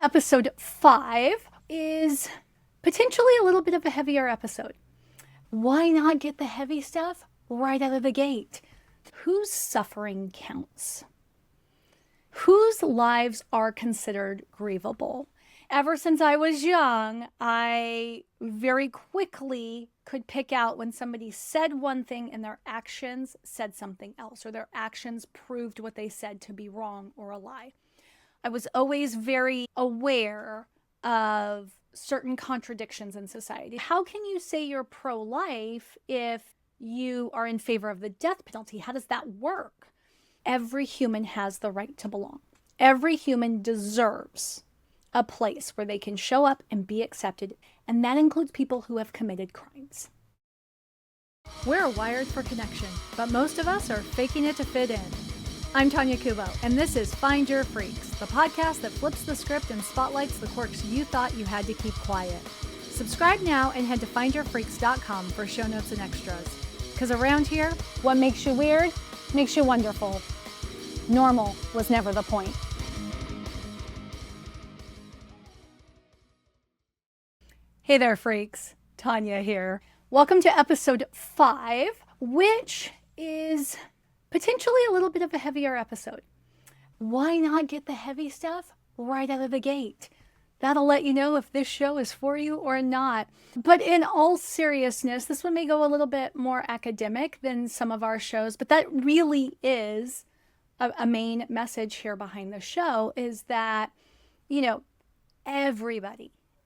Episode 5 is potentially a little bit of a heavier episode. Why not get the heavy stuff right out of the gate? Whose suffering counts? Whose lives are considered grievable? Ever since I was young, I very quickly could pick out when somebody said one thing and their actions said something else, or their actions proved what they said to be wrong or a lie. I was always very aware of certain contradictions in society. How can you say you're pro-life if you are in favor of the death penalty? How does that work? Every human has the right to belong. Every human deserves a place where they can show up and be accepted, and that includes people who have committed crimes. We're wired for connection, but most of us are faking it to fit in. I'm Tonya Kubo, and this is Find Your Freaks, the podcast that flips the script and spotlights the quirks you thought you had to keep quiet. Subscribe now and head to findyourfreaks.com for show notes and extras. Because around here, what makes you weird makes you wonderful. Normal was never the point. Hey there, freaks. Tonya here. Welcome to episode 5, which is potentially a little bit of a heavier episode. Why not get the heavy stuff right out of the gate? That'll let you know if this show is for you or not. But in all seriousness, this one may go a little bit more academic than some of our shows, but that really is a main message here behind the show, is that,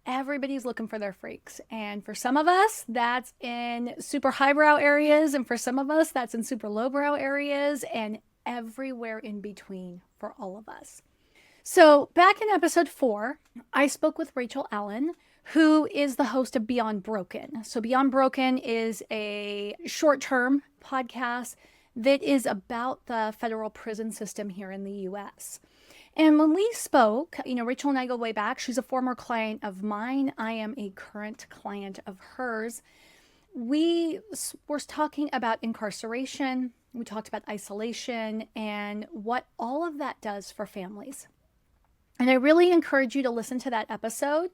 everybody's looking for their freaks. And for some of us, that's in super highbrow areas. And for some of us, that's in super lowbrow areas, and everywhere in between for all of us. So back in episode 4, I spoke with Rachel Allen, who is the host of Beyond Broken. So Beyond Broken is a short-term podcast that is about the federal prison system here in the U.S. And when we spoke, Rachel and I go way back. She's a former client of mine. I am a current client of hers. We were talking about incarceration. We talked about isolation and what all of that does for families. And I really encourage you to listen to that episode.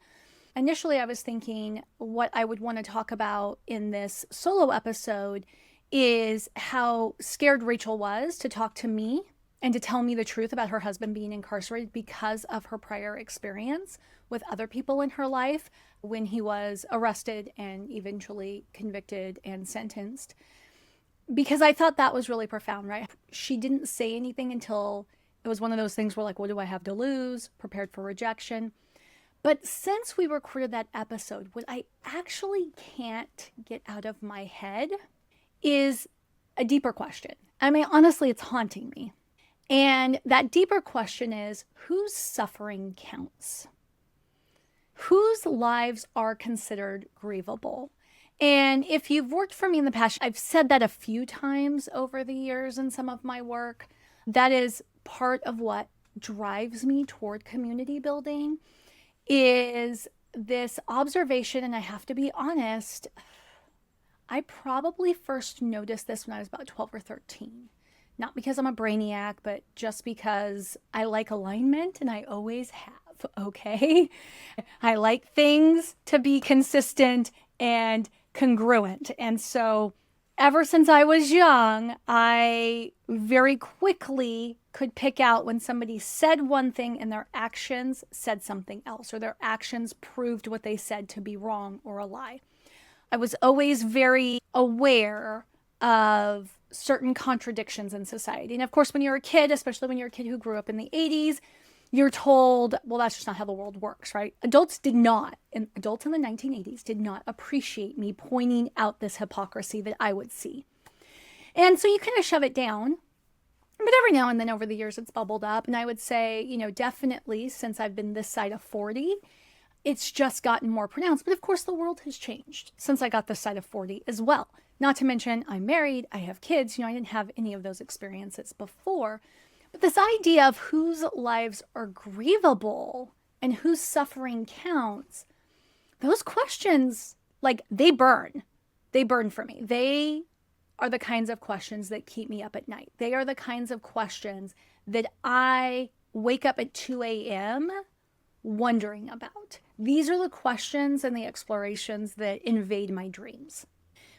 Initially, I was thinking what I would want to talk about in this solo episode is how scared Rachel was to talk to me and to tell me the truth about her husband being incarcerated because of her prior experience with other people in her life when he was arrested and eventually convicted and sentenced. Because I thought that was really profound, right? She didn't say anything until it was one of those things where, like, what do I have to lose? Prepared for rejection. But since we recorded that episode, what I actually can't get out of my head is a deeper question. I mean, honestly, it's haunting me. And that deeper question is, whose suffering counts? Whose lives are considered grievable? And if you've worked for me in the past, I've said that a few times over the years in some of my work. That is part of what drives me toward community building, is this observation, and I have to be honest, I probably first noticed this when I was about 12 or 13. Not because I'm a brainiac, but just because I like alignment, and I always have, okay? I like things to be consistent and congruent. And so ever since I was young, I very quickly could pick out when somebody said one thing and their actions said something else, or their actions proved what they said to be wrong or a lie. I was always very aware of certain contradictions in society. And of course, when you're a kid, especially when you're a kid who grew up in the 80s, you're told, well, that's just not how the world works, right? Adults in the 1980s did not appreciate me pointing out this hypocrisy that I would see. And so you kind of shove it down. But every now and then over the years, it's bubbled up. And I would say, definitely since I've been this side of 40, it's just gotten more pronounced. But of course, the world has changed since I got this side of 40 as well. Not to mention, I'm married, I have kids. I didn't have any of those experiences before. But this idea of whose lives are grievable and whose suffering counts, those questions, they burn. They burn for me. They are the kinds of questions that keep me up at night. They are the kinds of questions that I wake up at 2 a.m. wondering about? These are the questions and the explorations that invade my dreams.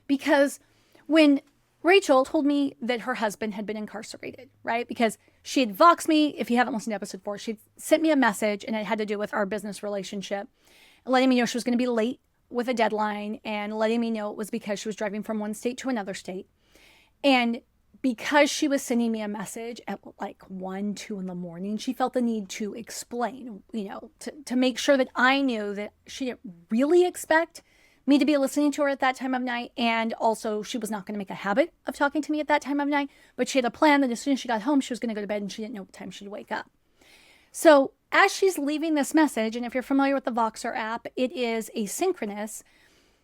Because when Rachel told me that her husband had been incarcerated, right? Because she had voxed me, if you haven't listened to episode 4, she sent me a message and it had to do with our business relationship, letting me know she was going to be late with a deadline and letting me know it was because she was driving from one state to another state. And because she was sending me a message at like 1, 2 in the morning, she felt the need to explain, to make sure that I knew that she didn't really expect me to be listening to her at that time of night. And also she was not going to make a habit of talking to me at that time of night, but she had a plan that as soon as she got home, she was going to go to bed and she didn't know what time she'd wake up. So as she's leaving this message, and if you're familiar with the Voxer app, it is asynchronous.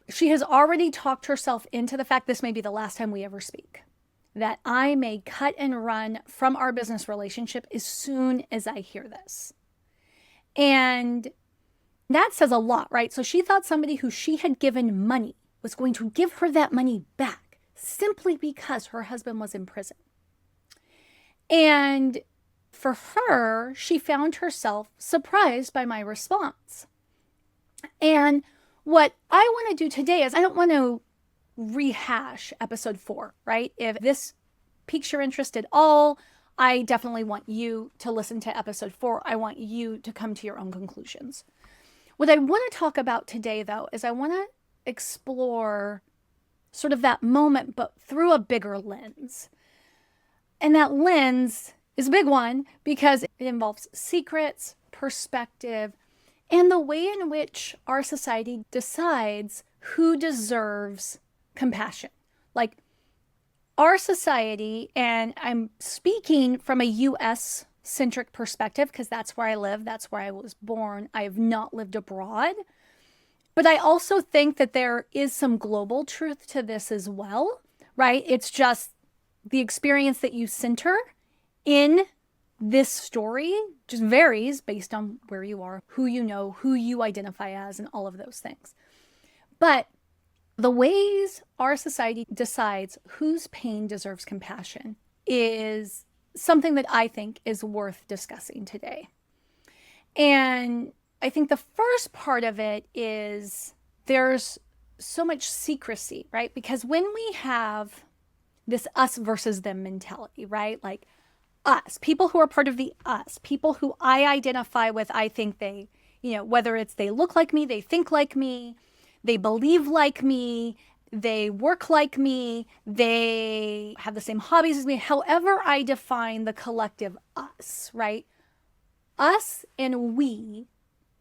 She has already talked herself into the fact this may be the last time we ever speak, that I may cut and run from our business relationship as soon as I hear this. And that says a lot, right? So she thought somebody who she had given money was going to give her that money back simply because her husband was in prison. And for her, she found herself surprised by my response. And what I want to do today is I don't want to rehash episode 4, right? If this piques your interest at all, I definitely want you to listen to episode 4. I want you to come to your own conclusions. What I want to talk about today, though, is I want to explore sort of that moment, but through a bigger lens. And that lens is a big one because it involves secrets, perspective, and the way in which our society decides who deserves compassion. Like our society, and I'm speaking from a US centric perspective because that's where I live, that's where I was born. I have not lived abroad. But I also think that there is some global truth to this as well, right? It's just the experience that you center in this story just varies based on where you are, who you know, who you identify as, and all of those things. But the ways our society decides whose pain deserves compassion is something that I think is worth discussing today. And I think the first part of it is there's so much secrecy, right? Because when we have this us versus them mentality, right? Like us, people who are part of the us, people who I identify with, I think they, whether it's they look like me, they think like me, they believe like me, they work like me, they have the same hobbies as me, however I define the collective us, right? Us and we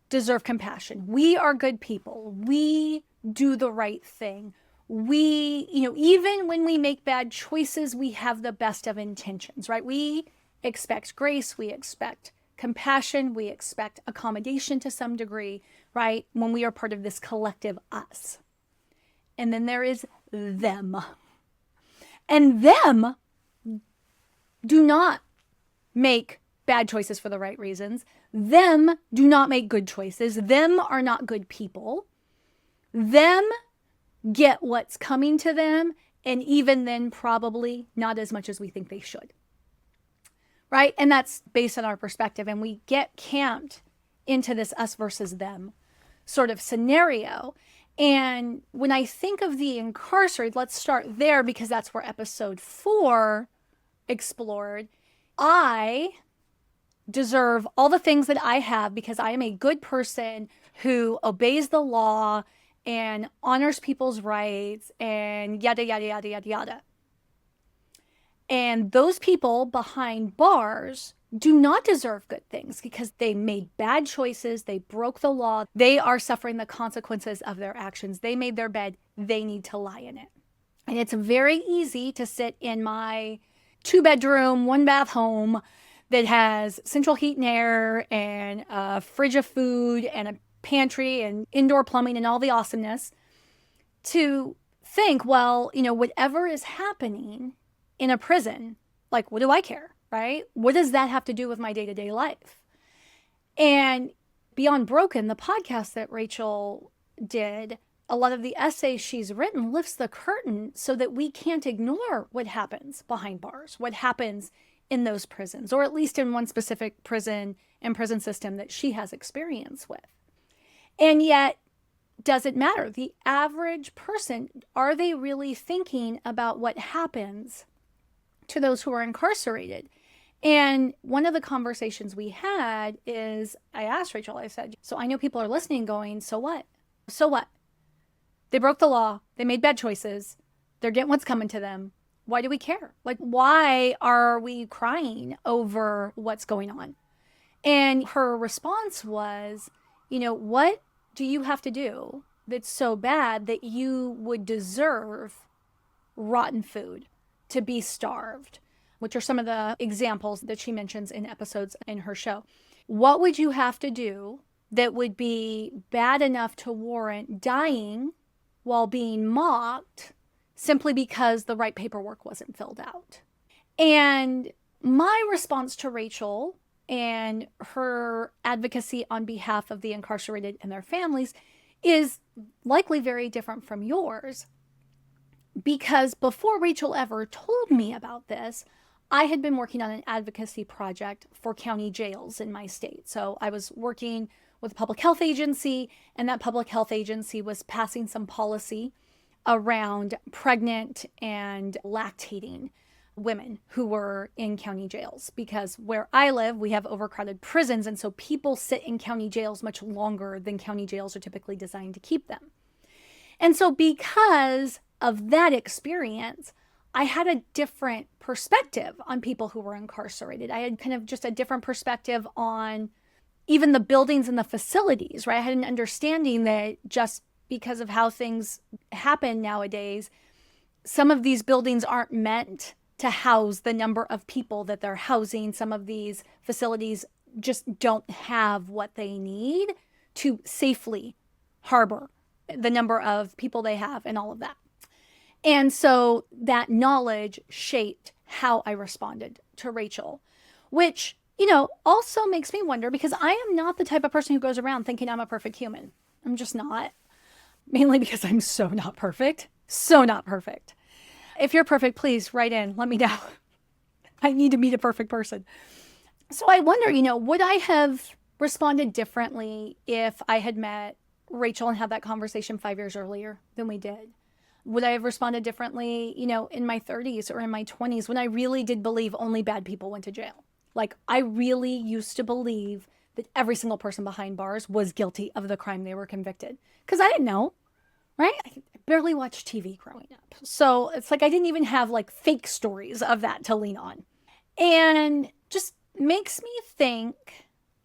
deserve compassion. We are good people. We do the right thing. We, even when we make bad choices, we have the best of intentions, right? We expect grace. We expect compassion. We expect accommodation to some degree, right? When we are part of this collective us. And then there is them. And them do not make bad choices for the right reasons. Them do not make good choices. Them are not good people. Them get what's coming to them, and even then probably not as much as we think they should. Right? And that's based on our perspective, and we get camped into this us versus them sort of scenario. And when I think of the incarcerated, let's start there because that's where episode 4 explored. I deserve all the things that I have because I am a good person who obeys the law and honors people's rights and yada, yada, yada, yada, yada. And those people behind bars do not deserve good things because they made bad choices. They broke the law. They are suffering the consequences of their actions. They made their bed. They need to lie in it. And it's very easy to sit in my 2-bedroom, 1-bath home that has central heat and air and a fridge of food and a pantry and indoor plumbing and all the awesomeness to think, well, whatever is happening in a prison, like, what do I care, right? What does that have to do with my day-to-day life? And Beyond Broken, the podcast that Rachel did, a lot of the essays she's written lifts the curtain so that we can't ignore what happens behind bars, what happens in those prisons, or at least in one specific prison and prison system that she has experience with. And yet, does it matter? The average person, are they really thinking about what happens to those who are incarcerated? And one of the conversations we had is, I asked Rachel, I said, so I know people are listening going, so what? So what? They broke the law. They made bad choices. They're getting what's coming to them. Why do we care? Like, why are we crying over what's going on? And her response was, what do you have to do that's so bad that you would deserve rotten food, to be starved, which are some of the examples that she mentions in episodes in her show. What would you have to do that would be bad enough to warrant dying while being mocked simply because the right paperwork wasn't filled out? And my response to Rachel and her advocacy on behalf of the incarcerated and their families is likely very different from yours. Because before Rachel ever told me about this, I had been working on an advocacy project for county jails in my state. So I was working with a public health agency, and that public health agency was passing some policy around pregnant and lactating women who were in county jails, because where I live, we have overcrowded prisons. And so people sit in county jails much longer than county jails are typically designed to keep them. And so because of that experience, I had a different perspective on people who were incarcerated. I had kind of just a different perspective on even the buildings and the facilities, right? I had an understanding that just because of how things happen nowadays, some of these buildings aren't meant to house the number of people that they're housing. Some of these facilities just don't have what they need to safely harbor the number of people they have and all of that. And so that knowledge shaped how I responded to Rachel, which, also makes me wonder, because I am not the type of person who goes around thinking I'm a perfect human. I'm just not. Mainly because I'm so not perfect. So not perfect. If you're perfect, please write in. Let me know. I need to meet a perfect person. So I wonder, would I have responded differently if I had met Rachel and had that conversation 5 years earlier than we did? Would I have responded differently, in my 30s or in my 20s, when I really did believe only bad people went to jail? Like, I really used to believe that every single person behind bars was guilty of the crime they were convicted. Because I didn't know, right? I barely watched TV growing up. So it's like I didn't even have like fake stories of that to lean on. And just makes me think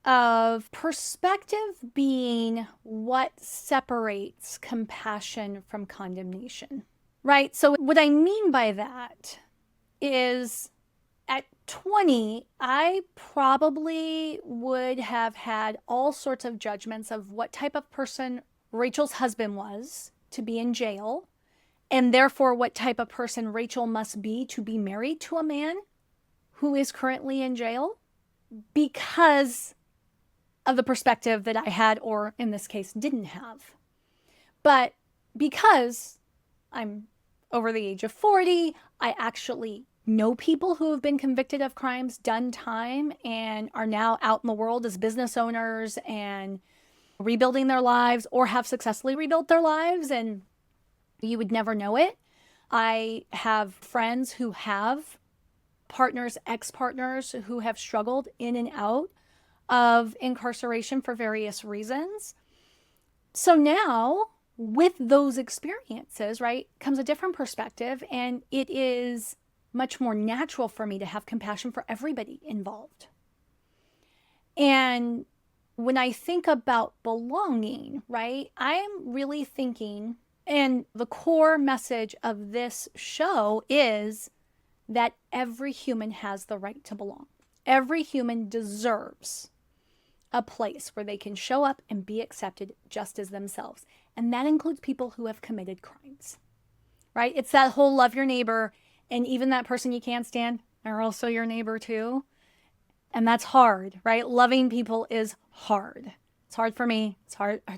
of perspective being what separates compassion from condemnation, right? So what I mean by that is at 20, I probably would have had all sorts of judgments of what type of person Rachel's husband was to be in jail, and therefore what type of person Rachel must be to be married to a man who is currently in jail, because of the perspective that I had, or in this case, didn't have. But because I'm over the age of 40, I actually know people who have been convicted of crimes, done time, and are now out in the world as business owners and rebuilding their lives, or have successfully rebuilt their lives, and you would never know it. I have friends who have partners, ex-partners who have struggled in and out of incarceration for various reasons. So now, with those experiences, right, comes a different perspective, and it is much more natural for me to have compassion for everybody involved. And when I think about belonging, right, I'm really thinking, and the core message of this show is that every human has the right to belong. Every human deserves a place where they can show up and be accepted just as themselves. And that includes people who have committed crimes, right? It's that whole love your neighbor, and even that person you can't stand are also your neighbor too. And that's hard, right? Loving people is hard. It's hard for me. It's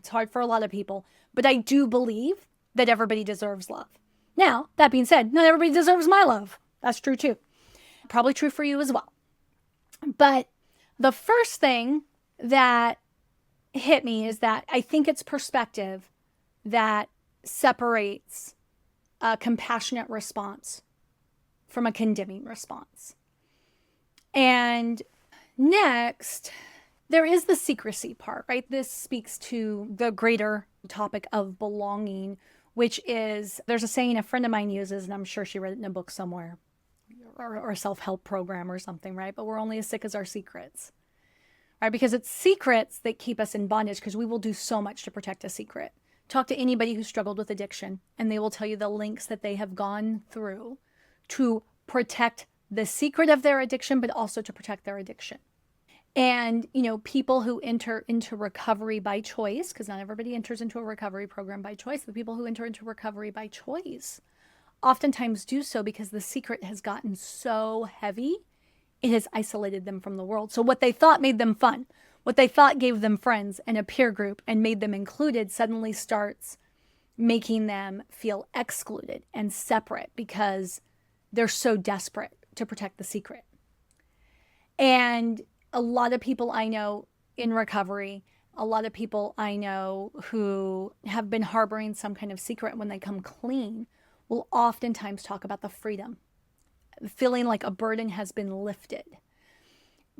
hard for a lot of people. But I do believe that everybody deserves love. Now, that being said, not everybody deserves my love. That's true too. Probably true for you as well. But The first thing that hit me is that I think it's perspective that separates a compassionate response from a condemning response. And next, there is the secrecy part, right? This speaks to the greater topic of belonging, which is, there's a saying a friend of mine uses, and I'm sure she read it in a book somewhere, or a self-help program or something, right? But we're only as sick as our secrets, right? Because it's secrets that keep us in bondage, because we will do so much to protect a secret. Talk to anybody who struggled with addiction, and they will tell you the lengths that they have gone through to protect the secret of their addiction, but also to protect their addiction. And, people who enter into recovery by choice, because not everybody enters into a recovery program by choice, the people who enter into recovery by choice oftentimes do so because the secret has gotten so heavy, it has isolated them from the world. So what they thought made them fun, what they thought gave them friends and a peer group and made them included, suddenly starts making them feel excluded and separate because they're so desperate to protect the secret. And a lot of people I know in recovery, a lot of people I know who have been harboring some kind of secret, when they come clean, will oftentimes talk about the freedom, feeling like a burden has been lifted.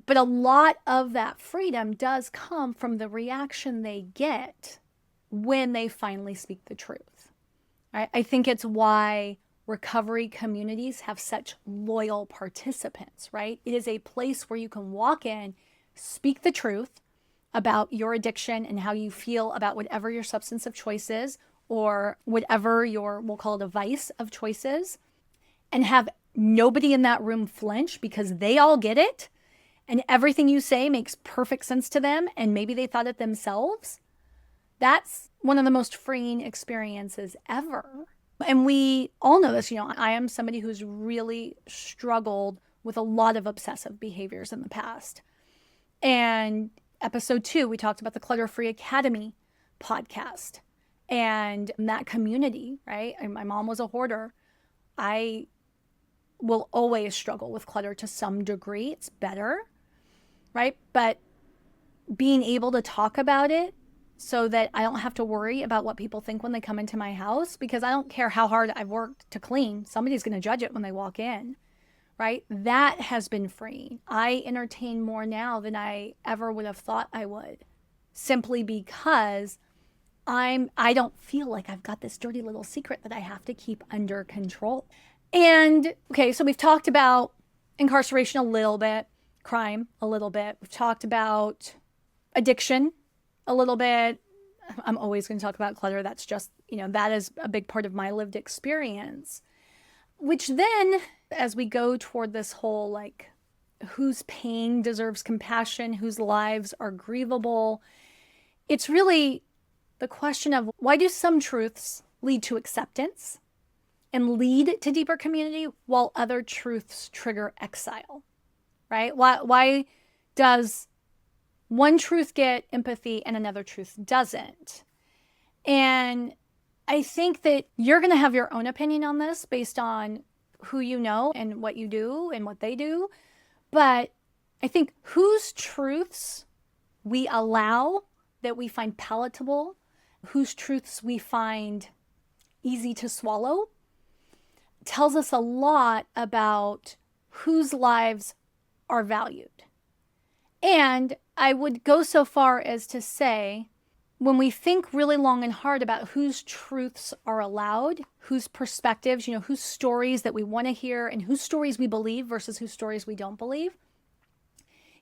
But a lot of that freedom does come from the reaction they get when they finally speak the truth. I think it's why recovery communities have such loyal participants, right? It is a place where you can walk in, speak the truth about your addiction and how you feel about whatever your substance of choice is, or whatever your, we'll call it a vice of choice is, and have nobody in that room flinch because they all get it and everything you say makes perfect sense to them, and maybe they thought it themselves. That's one of the most freeing experiences ever. And we all know this. I am somebody who's really struggled with a lot of obsessive behaviors in the past. And episode 2, we talked about the Clutter Free Academy podcast and that community, right? My mom was a hoarder. I will always struggle with clutter to some degree. It's better, right? But being able to talk about it so that I don't have to worry about what people think when they come into my house, because I don't care how hard I've worked to clean. Somebody's going to judge it when they walk in, right? That has been freeing. I entertain more now than I ever would have thought I would, simply because I don't feel like I've got this dirty little secret that I have to keep under control. And okay, so we've talked about incarceration a little bit, crime a little bit. We've talked about addiction a little bit. I'm always going to talk about clutter. That's just, that is a big part of my lived experience. Which then, as we go toward this whole, like, whose pain deserves compassion, whose lives are grievable, it's really the question of, why do some truths lead to acceptance and lead to deeper community while other truths trigger exile, right? Why does one truth get empathy and another truth doesn't? And I think that you're going to have your own opinion on this based on who you know and what you do and what they do. But I think whose truths we allow, that we find palatable, whose truths we find easy to swallow, tells us a lot about whose lives are valued. And I would go so far as to say, when we think really long and hard about whose truths are allowed, whose perspectives, whose stories that we want to hear and whose stories we believe versus whose stories we don't believe,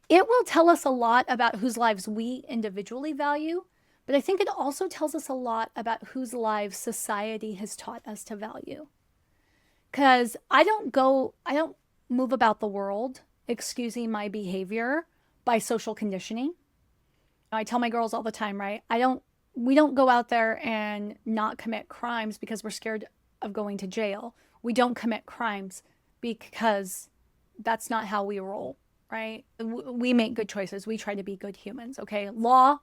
it will tell us a lot about whose lives we individually value. But I think it also tells us a lot about whose lives society has taught us to value. Because I don't move about the world excusing my behavior by social conditioning. I tell my girls all the time, right? We don't go out there and not commit crimes because we're scared of going to jail. We don't commit crimes because that's not how we roll, right? We make good choices. We try to be good humans, okay? Law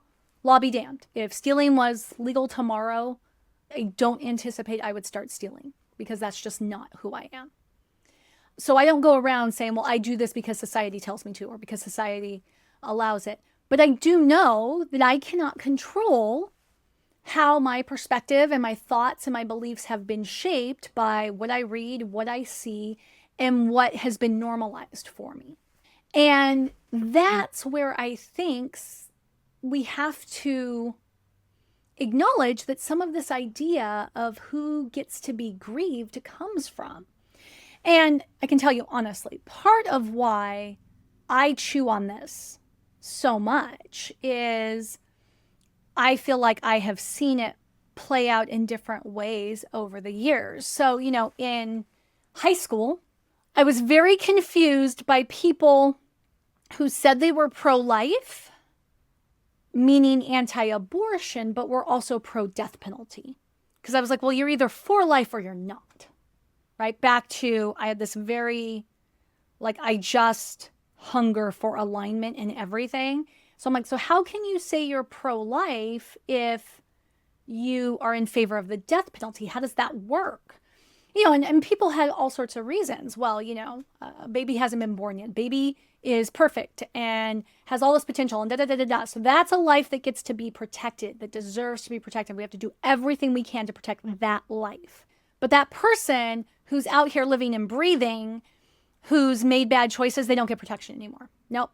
be damned. If stealing was legal tomorrow, I don't anticipate I would start stealing, because that's just not who I am. So I don't go around saying, well, I do this because society tells me to, or because society allows it. But I do know that I cannot control how my perspective and my thoughts and my beliefs have been shaped by what I read, what I see, and what has been normalized for me. And that's where I think we have to acknowledge that some of this idea of who gets to be grieved comes from. And I can tell you honestly, part of why I chew on this so much is I feel like I have seen it play out in different ways over the years. So, in high school, I was very confused by people who said they were pro-life, meaning anti-abortion, but were also pro-death penalty. Because I was like, well, you're either for life or you're not. Right? Back to, I had this very, I just hunger for alignment in everything. So I'm like, so how can you say you're pro-life if you are in favor of the death penalty? How does that work? And people had all sorts of reasons. Well, a baby hasn't been born yet. Baby is perfect and has all this potential and da-da-da-da-da. So that's a life that gets to be protected, that deserves to be protected. We have to do everything we can to protect that life. But that person who's out here living and breathing, who's made bad choices, they don't get protection anymore. Nope.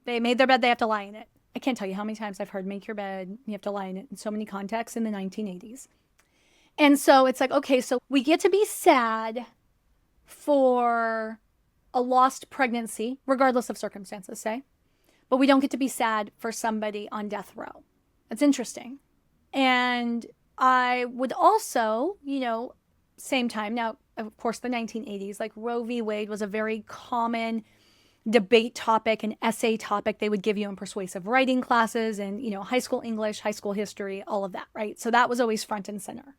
They made their bed, they have to lie in it. I can't tell you how many times I've heard make your bed, you have to lie in it in so many contexts in the 1980s. And so it's like, okay, so we get to be sad for a lost pregnancy, regardless of circumstances, say, but we don't get to be sad for somebody on death row. That's interesting. And I would also, same time, now, of course, the 1980s, like Roe v. Wade was a very common debate topic, an essay topic they would give you in persuasive writing classes and, high school English, high school history, all of that, right? So that was always front and center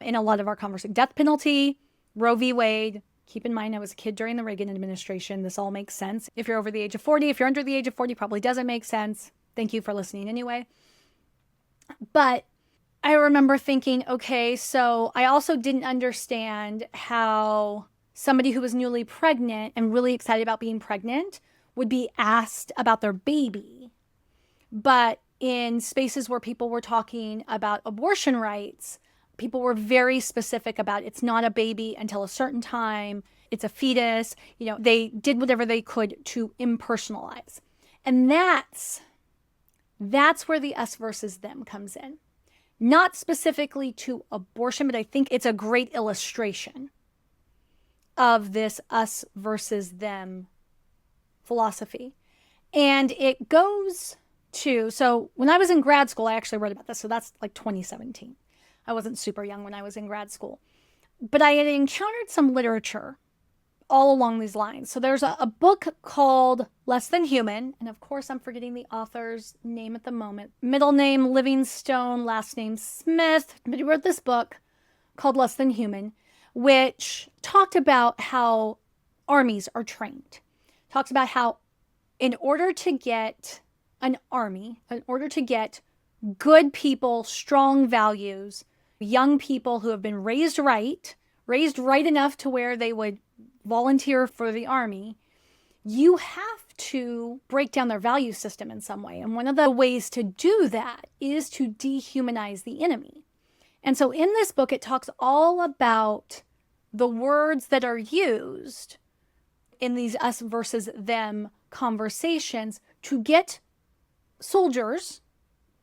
in a lot of our conversation. Death penalty, Roe v. Wade. Keep in mind, I was a kid during the Reagan administration. This all makes sense. If you're over the age of 40, if you're under the age of 40, probably doesn't make sense. Thank you for listening anyway. But I remember thinking, okay, so I also didn't understand how somebody who was newly pregnant and really excited about being pregnant would be asked about their baby. But in spaces where people were talking about abortion rights, people were very specific about it's not a baby until a certain time. It's a fetus. They did whatever they could to impersonalize. And that's where the us versus them comes in. Not specifically to abortion, but I think it's a great illustration of this us versus them philosophy. And it goes to, so when I was in grad school, I actually wrote about this. So that's like 2017. I wasn't super young when I was in grad school. But I had encountered some literature all along these lines. So there's a book called Less Than Human. And of course, I'm forgetting the author's name at the moment. Middle name Livingstone, last name Smith. But he wrote this book called Less Than Human, which talked about how armies are trained. Talks about how in order to get an army, in order to get good people, strong values, young people who have been raised right enough to where they would volunteer for the army, you have to break down their value system in some way. And one of the ways to do that is to dehumanize the enemy. And so in this book, it talks all about the words that are used in these us versus them conversations to get soldiers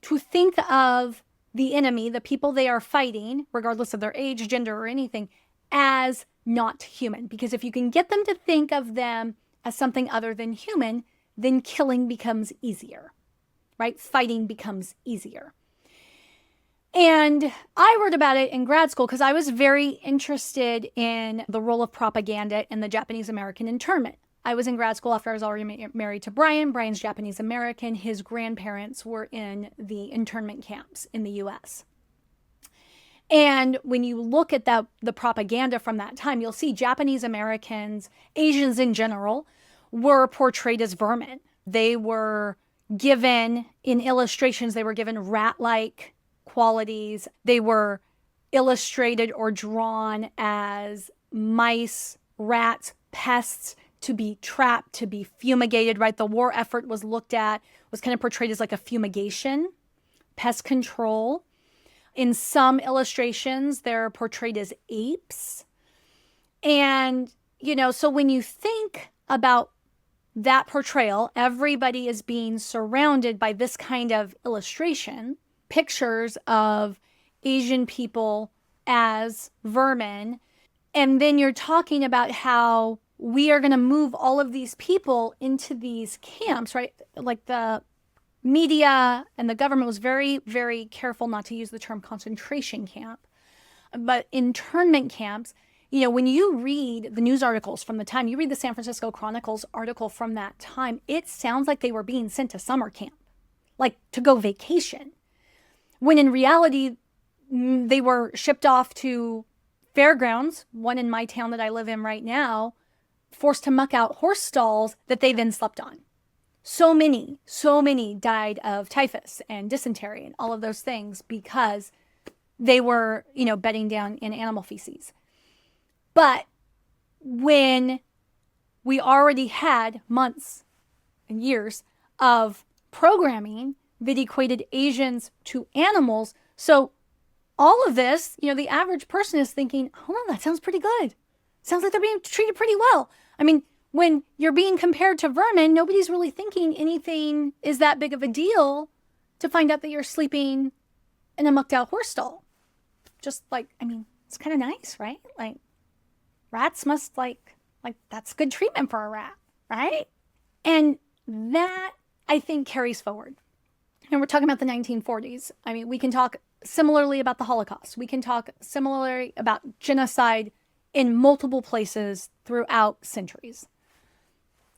to think of the enemy, the people they are fighting, regardless of their age, gender, or anything, as not human. Because if you can get them to think of them as something other than human, then killing becomes easier, right? Fighting becomes easier. And I wrote about it in grad school because I was very interested in the role of propaganda in the Japanese American internment. I was in grad school after I was already married to Brian. Brian's Japanese American. His grandparents were in the internment camps in the US. And when you look at the propaganda from that time, you'll see Japanese Americans, Asians in general, were portrayed as vermin. They were given, in illustrations, they were given rat-like qualities. They were illustrated or drawn as mice, rats, pests, to be trapped, to be fumigated, right? The war effort was kind of portrayed as like a fumigation, pest control. In some illustrations, they're portrayed as apes. And, so when you think about that portrayal, everybody is being surrounded by this kind of illustration, pictures of Asian people as vermin. And then you're talking about how we are going to move all of these people into these camps, right? Like the media and the government was very, very careful not to use the term concentration camp. But internment camps, when you read the news articles from the time, you read the San Francisco Chronicle's article from that time, it sounds like they were being sent to summer camp, like to go vacation. When in reality, they were shipped off to fairgrounds, one in my town that I live in right now, forced to muck out horse stalls that they then slept on. So many died of typhus and dysentery and all of those things because they were, bedding down in animal feces. But when we already had months and years of programming that equated Asians to animals, so all of this, the average person is thinking, hold on, that sounds pretty good. Sounds like they're being treated pretty well. I mean, when you're being compared to vermin, nobody's really thinking anything is that big of a deal to find out that you're sleeping in a mucked out horse stall. Just like, it's kind of nice, right? Like, rats must like that's good treatment for a rat, right? And that, I think, carries forward. And we're talking about the 1940s. We can talk similarly about the Holocaust. We can talk similarly about genocide in multiple places throughout centuries,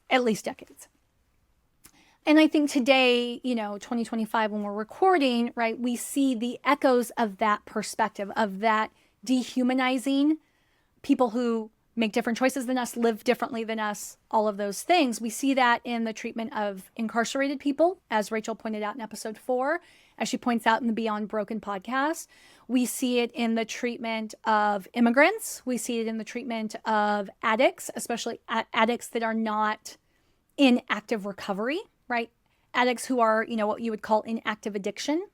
at least decades. And I think today, 2025, when we're recording, right, we see the echoes of that perspective, of that dehumanizing people who make different choices than us, live differently than us, all of those things. We see that in the treatment of incarcerated people, as Rachel pointed out in episode 4, as she points out in the Beyond Broken podcast. We see it in the treatment of immigrants. We see it in the treatment of addicts, especially addicts that are not in active recovery, right? Addicts who are, what you would call in active addiction.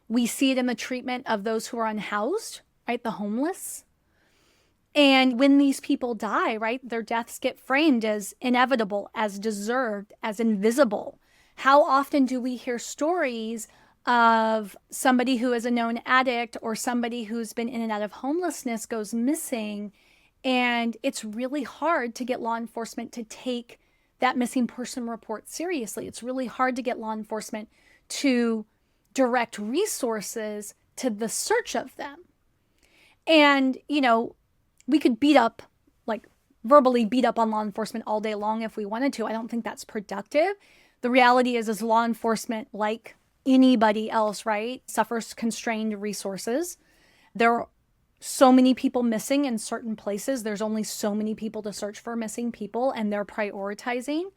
We see it in the treatment of those who are unhoused, right? The homeless. And when these people die, right, their deaths get framed as inevitable, as deserved, as invisible. How often do we hear stories of somebody who is a known addict or somebody who's been in and out of homelessness goes missing, and it's really hard to get law enforcement to take that missing person report seriously. It's really hard to get law enforcement to direct resources to the search of them. And, we could verbally beat up on law enforcement all day long if we wanted to. I don't think that's productive. The reality is law enforcement, like anybody else, right, suffers constrained resources. There are so many people missing in certain places. There's only so many people to search for missing people, and they're prioritizing.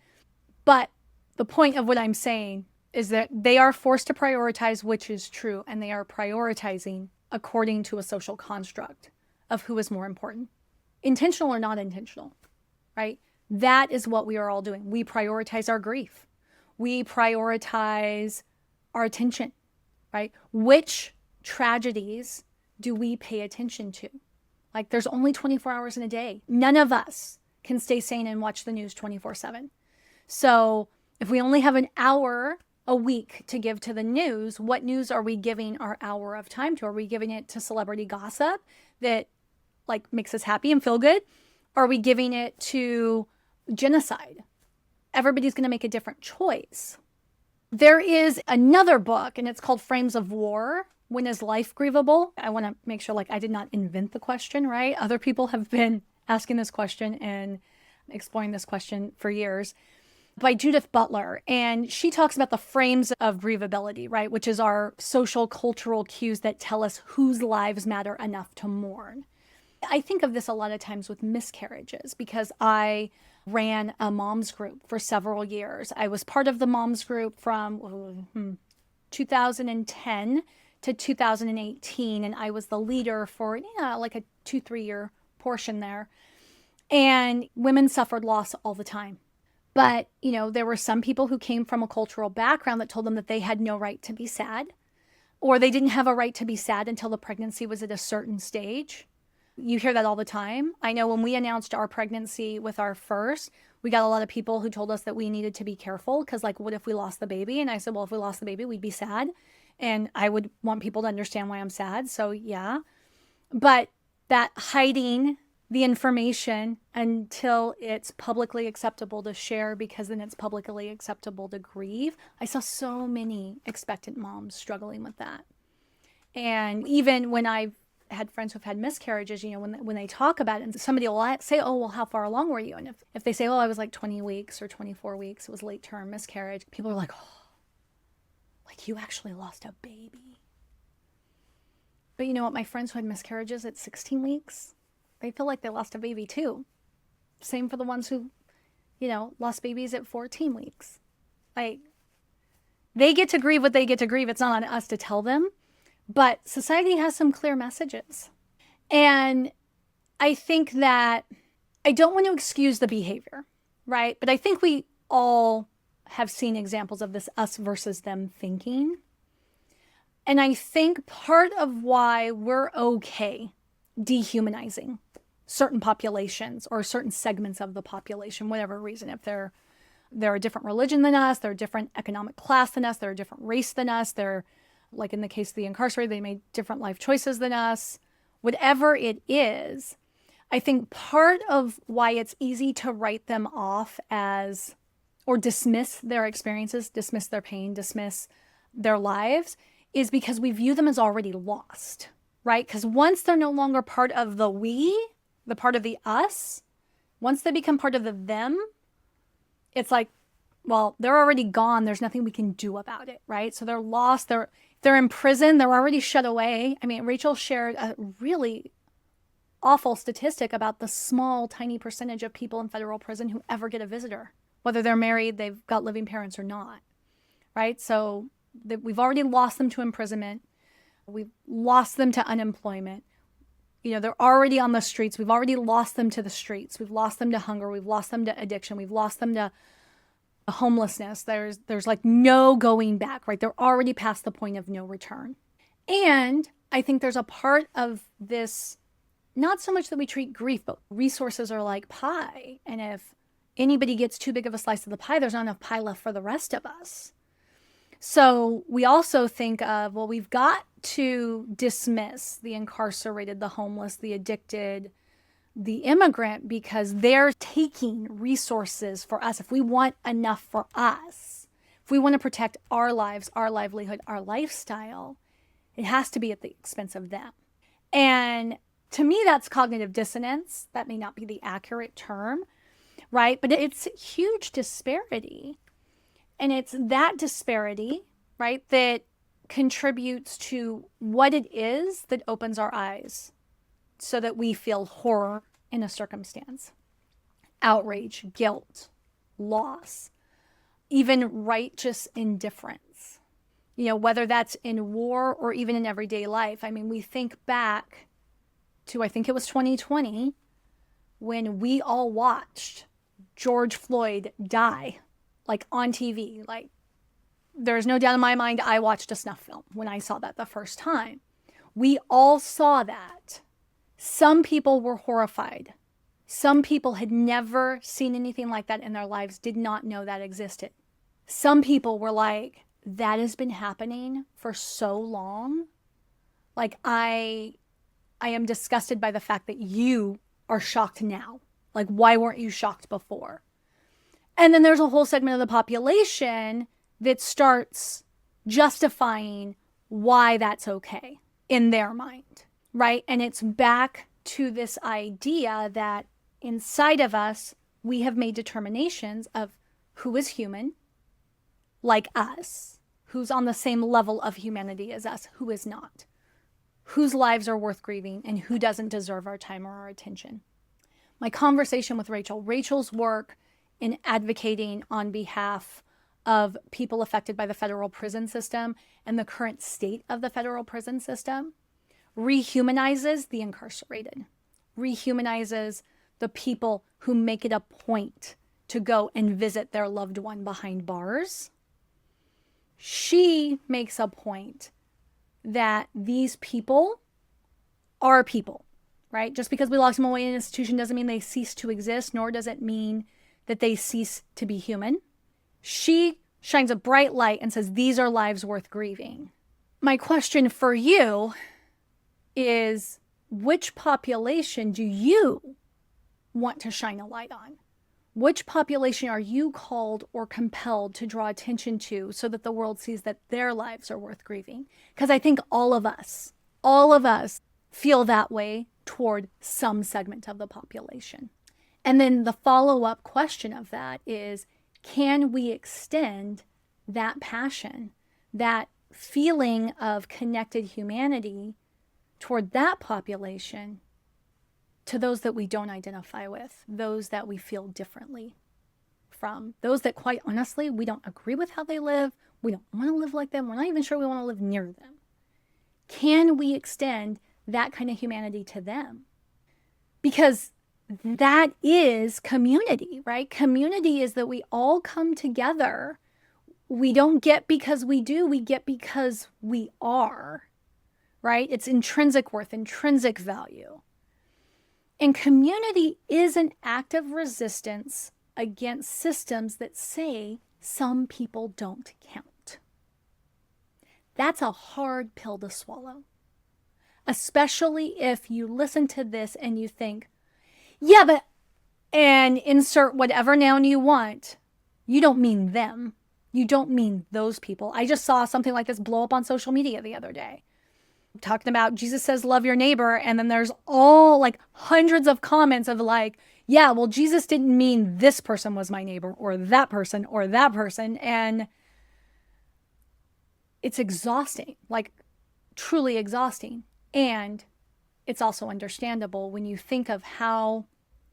But the point of what I'm saying is that they are forced to prioritize, which is true, and they are prioritizing according to a social construct of who is more important, intentional or not intentional, right? That is what we are all doing. We prioritize our grief. We prioritize our attention, right? Which tragedies do we pay attention to? Like, there's only 24 hours in a day. None of us can stay sane and watch the news 24/7. So if we only have an hour a week to give to the news, what news are we giving our hour of time to? Are we giving it to celebrity gossip that makes us happy and feel good? Are we giving it to genocide? Everybody's going to make a different choice. There is another book, and it's called Frames of War. When is life grievable? I want to make sure I did not invent the question, right? Other people have been asking this question and exploring this question for years, by Judith Butler. And she talks about the frames of grievability, right? Which is our social cultural cues that tell us whose lives matter enough to mourn. I think of this a lot of times with miscarriages because I ran a mom's group for several years. I was part of the mom's group from 2010 to 2018, and I was the leader for a 2-3 year portion there. And women suffered loss all the time. But, there were some people who came from a cultural background that told them that they had no right to be sad, or they didn't have a right to be sad until the pregnancy was at a certain stage. You hear that all the time. I know when we announced our pregnancy with our first, we got a lot of people who told us that we needed to be careful because, like, what if we lost the baby? And I said, well, if we lost the baby, we'd be sad. And I would want people to understand why I'm sad. So, yeah. But that hiding the information until it's publicly acceptable to share, because then it's publicly acceptable to grieve. I saw so many expectant moms struggling with that. And even when I've had friends who've had miscarriages, when they talk about it, and somebody will say, oh, well, how far along were you? And if they say, oh, I was like 20 weeks or 24 weeks, it was late term miscarriage, people are like, oh, like you actually lost a baby. But you know what? My friends who had miscarriages at 16 weeks, they feel like they lost a baby too. Same for the ones who, lost babies at 14 weeks. Like, they get to grieve what they get to grieve. It's not on us to tell them. But society has some clear messages. And I think that I don't want to excuse the behavior, right? But I think we all have seen examples of this us versus them thinking. And I think part of why we're okay dehumanizing certain populations or certain segments of the population, whatever reason, if they're a different religion than us, they're a different economic class than us, they're a different race than us, they're, like in the case of the incarcerated, they made different life choices than us, whatever it is, I think part of why it's easy to write them off as, or dismiss their experiences, dismiss their pain, dismiss their lives, is because we view them as already lost, right? Because once they're no longer part of the we, the part of the us, once they become part of the them, it's like, well, they're already gone. There's nothing we can do about it, right? So they're lost. They're in prison. They're already shut away. I mean, Rachel shared a really awful statistic about the small, tiny percentage of people in federal prison who ever get a visitor, whether they're married, they've got living parents or not, right? So we've already lost them to imprisonment. We've lost them to unemployment. They're already on the streets. We've already lost them to the streets. We've lost them to hunger. We've lost them to addiction. We've lost them to homelessness. There's like no going back, right? They're already past the point of no return. And I think there's a part of this, not so much that we treat grief, but resources are like pie. And if anybody gets too big of a slice of the pie, there's not enough pie left for the rest of us. So we also think of, well, we've got to dismiss the incarcerated, the homeless, the addicted, the immigrant, because they're taking resources for us. If we want enough for us, if we want to protect our lives, our livelihood, our lifestyle, it has to be at the expense of them. And to me, that's cognitive dissonance. That may not be the accurate term, right? But it's huge disparity. And it's that disparity, right, that contributes to what it is that opens our eyes so that we feel horror in a circumstance, outrage, guilt, loss, even righteous indifference, whether that's in war or even in everyday life. I mean, we think back to, I think it was 2020, when we all watched George Floyd die, like on TV. Like, there's no doubt in my mind, I watched a snuff film when I saw that the first time. We all saw that. Some people were horrified. Some people had never seen anything like that in their lives, did not know that existed. Some people were like, that has been happening for so long. Like, I am disgusted by the fact that you are shocked now. Like, why weren't you shocked before? And then there's a whole segment of the population that starts justifying why that's okay in their mind, right? And it's back to this idea that inside of us, we have made determinations of who is human, like us, who's on the same level of humanity as us, who is not, whose lives are worth grieving, and who doesn't deserve our time or our attention. My conversation with Rachel's work in advocating on behalf of people affected by the federal prison system and the current state of the federal prison system rehumanizes the incarcerated, rehumanizes the people who make it a point to go and visit their loved one behind bars. She makes a point that these people are people, right? Just because we lock them away in an institution doesn't mean they cease to exist, nor does it mean that they cease to be human. She shines a bright light and says, these are lives worth grieving. My question for you is, which population do you want to shine a light on? Which population are you called or compelled to draw attention to so that the world sees that their lives are worth grieving? Because I think all of us feel that way toward some segment of the population. And then the follow-up question of that is, can we extend that passion, that feeling of connected humanity toward that population to those that we don't identify with, those that we feel differently from, those that quite honestly, we don't agree with how they live, we don't want to live like them, we're not even sure we want to live near them. Can we extend that kind of humanity to them? Because that is community, right? Community is that we all come together. We don't get because we do, we get because we are, right? It's intrinsic worth, intrinsic value. And community is an act of resistance against systems that say some people don't count. That's a hard pill to swallow, especially if you listen to this and you think, yeah, but, and insert whatever noun you want, you don't mean them. You don't mean those people. I just saw something like this blow up on social media the other day, talking about Jesus says love your neighbor, and then there's all like hundreds of comments of like, yeah, well, Jesus didn't mean this person was my neighbor or that person or that person. And it's exhausting, like truly exhausting. And it's also understandable when you think of how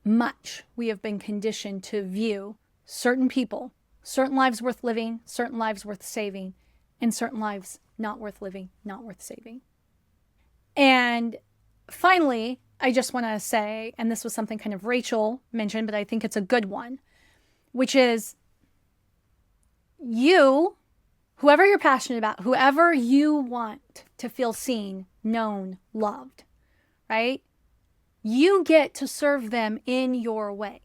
much we have been conditioned to view certain people, certain lives worth living, certain lives worth saving, and certain lives not worth living, not worth saving. And finally, I just want to say, and this was something kind of Rachel mentioned, but I think it's a good one, which is you, whoever you're passionate about, whoever you want to feel seen, known, loved, right? You get to serve them in your way,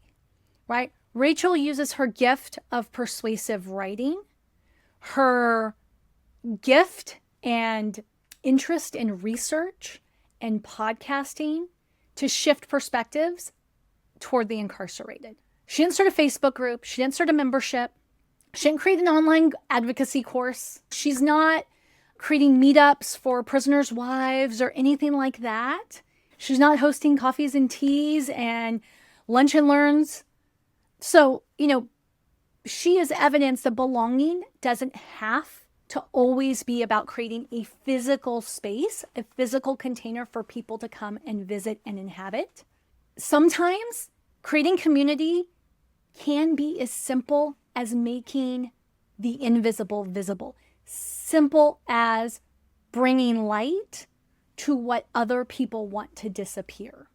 right? Rachel uses her gift of persuasive writing, her gift and interest in research and podcasting to shift perspectives toward the incarcerated. She didn't start a Facebook group. She didn't start a membership. She didn't create an online advocacy course. She's not creating meetups for prisoners' wives or anything like that. She's not hosting coffees and teas and lunch and learns. So, she is evidence that belonging doesn't have to always be about creating a physical space, a physical container for people to come and visit and inhabit. Sometimes creating community can be as simple as making the invisible visible, simple as bringing light to what other people want to disappear.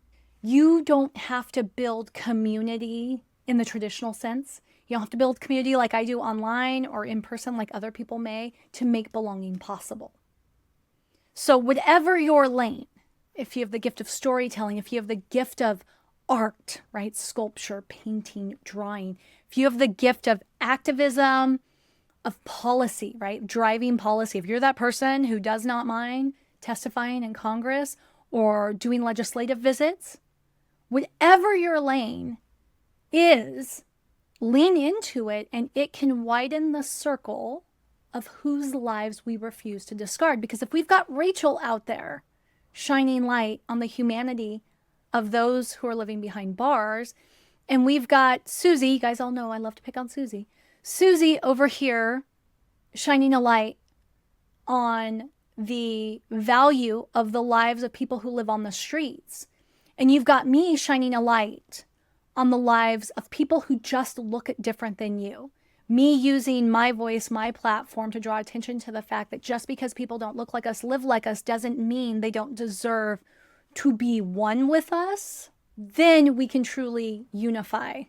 You don't have to build community in the traditional sense. You don't have to build community like I do online or in person like other people may to make belonging possible. So whatever your lane, if you have the gift of storytelling, if you have the gift of art, right? Sculpture, painting, drawing, if you have the gift of activism, of policy, right? Driving policy. If you're that person who does not mind testifying in Congress or doing legislative visits, whatever your lane is, lean into it, and it can widen the circle of whose lives we refuse to discard. Because if we've got Rachel out there shining light on the humanity of those who are living behind bars, and we've got Susie, you guys all know I love to pick on Susie, Susie over here shining a light on the value of the lives of people who live on the streets, and you've got me shining a light on the lives of people who just look different than you. Me using my voice, my platform to draw attention to the fact that just because people don't look like us, live like us, doesn't mean they don't deserve to be one with us. then we can truly unify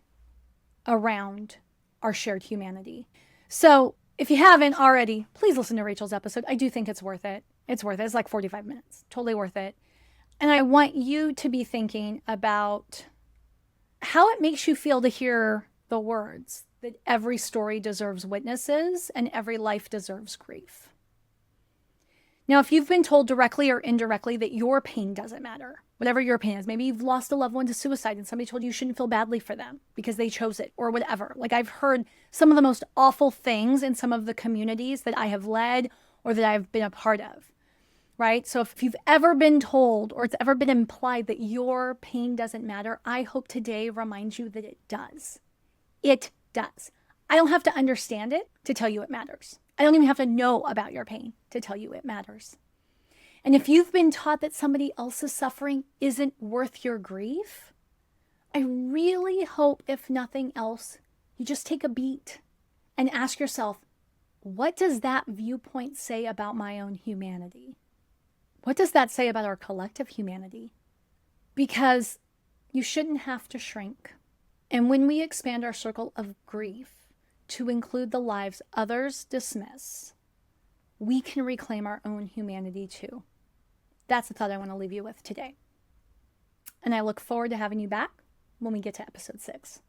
around our shared humanity. So if you haven't already, please listen to Rachel's episode. I do think it's worth it. It's worth it. It's like 45 minutes. Totally worth it. And I want you to be thinking about how it makes you feel to hear the words that every story deserves witnesses and every life deserves grief. Now, if you've been told directly or indirectly that your pain doesn't matter, whatever your pain is, maybe you've lost a loved one to suicide and somebody told you shouldn't feel badly for them because they chose it or whatever. Like, I've heard some of the most awful things in some of the communities that I have led or that I've been a part of, right? So if you've ever been told or it's ever been implied that your pain doesn't matter, I hope today reminds you that it does. It does. I don't have to understand it to tell you it matters. I don't even have to know about your pain to tell you it matters. And if you've been taught that somebody else's suffering isn't worth your grief, I really hope, if nothing else, you just take a beat and ask yourself, what does that viewpoint say about my own humanity? What does that say about our collective humanity? Because you shouldn't have to shrink. And when we expand our circle of grief to include the lives others dismiss, we can reclaim our own humanity too. That's the thought I want to leave you with today. And I look forward to having you back when we get to episode 6.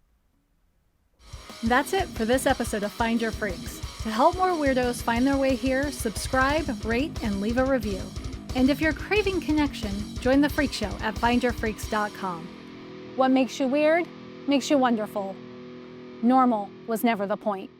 That's it for this episode of Find Your Freaks. To help more weirdos find their way here, subscribe, rate, and leave a review. And if you're craving connection, join the Freak Show at findyourfreaks.com. What makes you weird makes you wonderful. Normal was never the point.